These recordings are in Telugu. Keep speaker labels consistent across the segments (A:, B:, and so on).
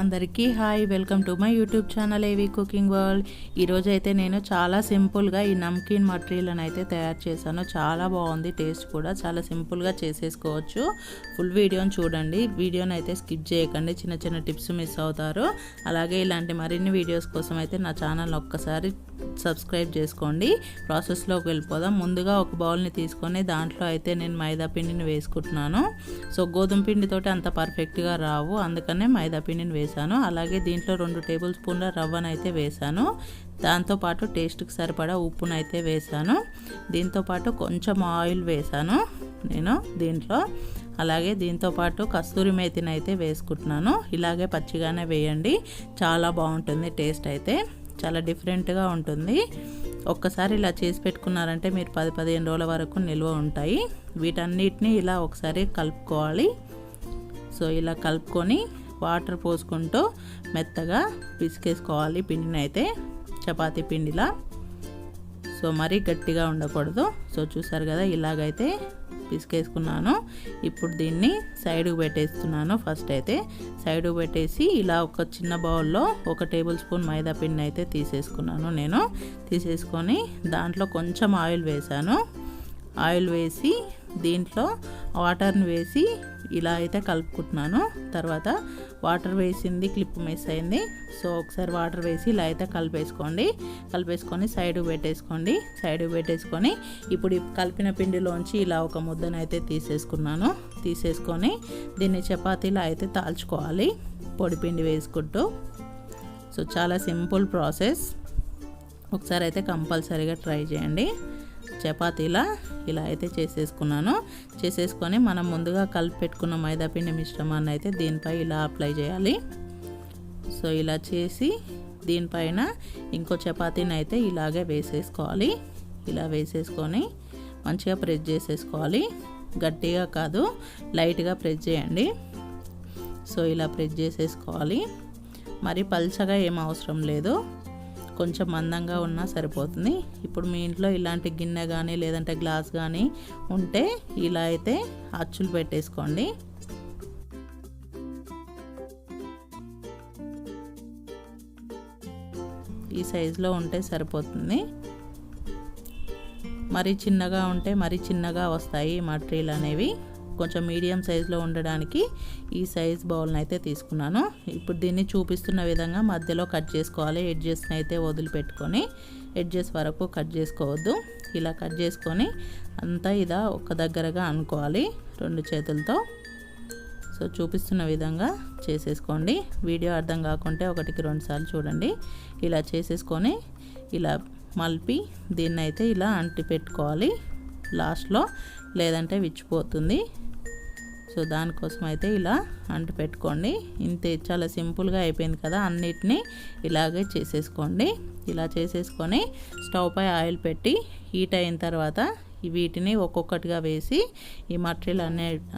A: అందరికీ hi, welcome to my YouTube channel ఏవి కుకింగ్ వరల్డ్. ఈరోజు అయితే నేను చాలా సింపుల్గా ఈ నమ్కీన్ మటీరియల్ని అయితే తయారు చేశాను. చాలా బాగుంది, టేస్ట్ కూడా చాలా సింపుల్గా చేసేసుకోవచ్చు. ఫుల్ వీడియోని చూడండి, వీడియోని అయితే స్కిప్ చేయకండి, చిన్న చిన్న టిప్స్ మిస్ అవుతారు. అలాగే ఇలాంటి మరిన్ని వీడియోస్ కోసం అయితే నా ఛానల్ ఒక్కసారి సబ్స్క్రైబ్ చేసుకోండి. ప్రాసెస్లోకి వెళ్ళిపోదాం. ముందుగా ఒక బౌల్ని తీసుకొని దాంట్లో అయితే నేను మైదా పిండిని వేసుకుంటున్నాను. సో గోధుమ పిండితోటి అంత పర్ఫెక్ట్గా రావు, అందుకనే మైదా పిండిని వేసాను. అలాగే దీంట్లో 2 టేబుల్ స్పూన్ల రవ్వను అయితే వేసాను. దాంతోపాటు టేస్ట్కి సరిపడా ఉప్పును అయితే వేసాను. దీంతోపాటు కొంచెం ఆయిల్ వేసాను నేను దీంట్లో. అలాగే దీంతోపాటు కస్తూరి మేతిని అయితే వేసుకుంటున్నాను. ఇలాగే పచ్చిగానే వేయండి, చాలా బాగుంటుంది. టేస్ట్ అయితే చాలా డిఫరెంట్గా ఉంటుంది. ఒక్కసారి ఇలా చేసి పెట్టుకున్నారంటే మీరు 10-15 రోజుల వరకు నిల్వ ఉంటాయి. వీటన్నిటిని ఇలా ఒకసారి కలుపుకోవాలి. సో ఇలా కలుపుకొని వాటర్ పోసుకుంటూ మెత్తగా పిసికేసుకోవాలి పిండిని అయితే, చపాతీ పిండిలా. సో మరీ గట్టిగా ఉండకూడదు. సో చూసారు కదా, ఇలాగైతే పిసికేసుకున్నాను. ఇప్పుడు దీన్ని సైడ్కి పెట్టేస్తున్నాను. ఫస్ట్ అయితే సైడ్కి పెట్టేసి ఇలా ఒక చిన్న బౌల్లో 1 టేబుల్ స్పూన్ మైదా పిండిని అయితే తీసేసుకున్నాను. నేను తీసేసుకొని దాంట్లో కొంచెం ఆయిల్ వేసాను. ఆయిల్ వేసి దీంట్లో వాటర్ని వేసి ఇలా అయితే కలుపుకుంటున్నాను. తర్వాత వాటర్ వేసింది క్లిప్ మిస్ అయింది. సో ఒకసారి వాటర్ వేసి ఇలా అయితే కలిపేసుకొని సైడ్కి పెట్టేసుకొని ఇప్పుడు కలిపిన పిండిలోంచి ఇలా ఒక ముద్దనైతే తీసేసుకొని దీన్ని చపాతీలా అయితే తాల్చుకోవాలి, పొడి పిండి వేసుకుంటూ. సో చాలా సింపుల్ ప్రాసెస్, ఒకసారి అయితే కంపల్సరీగా ట్రై చేయండి. చపాతీలా ఇలా అయితే చేసేసుకొని మనం ముందుగా కలిపి పెట్టుకున్న మైదాపిండి మిశ్రమాన్ని అయితే దీనిపై ఇలా అప్లై చేయాలి. సో ఇలా చేసి దీనిపైన ఇంకో చపాతీని అయితే ఇలాగే వేసేసుకోవాలి. ఇలా వేసేసుకొని మంచిగా ప్రెస్ చేసేసుకోవాలి. గట్టిగా కాదు, లైట్గా ప్రెస్ చేయండి. సో ఇలా ప్రెస్ చేసేసుకోవాలి. మరి పల్చగా ఏం అవసరం లేదు, కొంచెం మందంగా ఉన్నా సరిపోతుంది. ఇప్పుడు మీ ఇంట్లో ఇలాంటి గిన్నె కానీ లేదంటే గ్లాస్ కానీ ఉంటే ఇలా అయితే అచ్చులు పెట్టేసుకోండి. ఈ సైజులో ఉంటే సరిపోతుంది. మరీ చిన్నగా ఉంటే మరీ చిన్నగా వస్తాయి మటీరియల్ అనేవి. కొంచెం మీడియం సైజులో ఉండడానికి ఈ సైజ్ బౌల్ని అయితే తీసుకున్నాను. ఇప్పుడు దీన్ని చూపిస్తున్న విధంగా మధ్యలో కట్ చేసుకోవాలి. ఎడ్జెస్ని అయితే వదిలిపెట్టుకొని, ఎడ్జెస్ వరకు కట్ చేసుకోవద్దు. ఇలా కట్ చేసుకొని అంతా ఇలా ఒక దగ్గరగా అనుకోవాలి 2 చేతులతో. సో చూపిస్తున్న విధంగా చేసేసుకోండి. వీడియో అర్థం కాకుంటే 1-2 సార్లు చూడండి. ఇలా చేసేసుకొని ఇలా మలిపి దీన్ని అయితే ఇలా అంటి పెట్టుకోవాలి లాస్ట్లో, లేదంటే విచ్చిపోతుంది. సో దానికోసం అయితే ఇలా అంటి పెట్టుకోండి. ఇంతే, చాలా సింపుల్గా అయిపోయింది కదా. అన్నిటినీ ఇలాగే చేసేసుకోండి. ఇలా చేసేసుకొని స్టవ్ పై ఆయిల్ పెట్టి హీట్ అయిన తర్వాత వీటిని ఒక్కొక్కటిగా వేసి ఈ మటీరియల్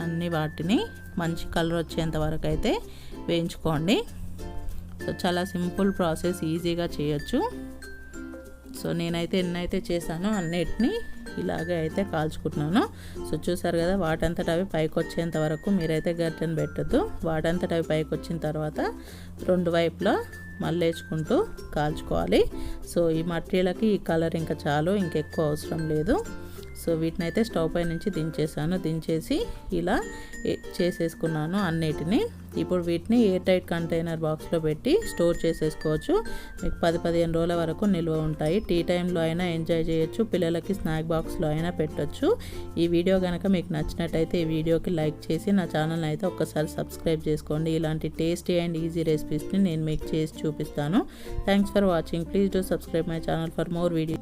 A: అన్ని వాటిని మంచి కలర్ వచ్చేంత వరకు అయితే వేయించుకోండి. సో చాలా సింపుల్ ప్రాసెస్, ఈజీగా చేయొచ్చు. సో నేనైతే ఎన్నైతే చేశానో అన్నిటినీ ఇలాగే అయితే కాల్చుకుంటున్నాను. సో చూసారు కదా, వాటంతట అవి పైకి వచ్చేంత వరకు మీరైతే గరిటెను పెట్టద్దు. వాటంతట అవి పైకి వచ్చిన తర్వాత 2 వైపులా మళ్ళేసుకుంటూ కాల్చుకోవాలి. సో ఈ మటీరియల్కి ఈ కలర్ ఇంకా చాలు, ఇంకెక్కువ అవసరం లేదు. సో వీటిని అయితే స్టవ్ పై నుంచి దించేసి ఇలా చేసేసుకున్నాను అన్నిటినీ. ఇప్పుడు వీటిని ఎయిర్ టైట్ కంటైనర్ బాక్స్లో పెట్టి స్టోర్ చేసేసుకోవచ్చు. మీకు 10-15 రోజుల వరకు నిల్వ ఉంటాయి. టీ టైంలో అయినా ఎంజాయ్ చేయొచ్చు, పిల్లలకి స్నాక్ బాక్స్లో అయినా పెట్టొచ్చు. ఈ వీడియో కనుక మీకు నచ్చినట్టయితే ఈ వీడియోకి లైక్ చేసి నా ఛానల్ని అయితే ఒక్కసారి సబ్స్క్రైబ్ చేసుకోండి. ఇలాంటి టేస్టీ అండ్ ఈజీ రెసిపీస్ని నేను మీకు చేసి చూపిస్తాను. Thanks for watching. Please do subscribe my channel for more video.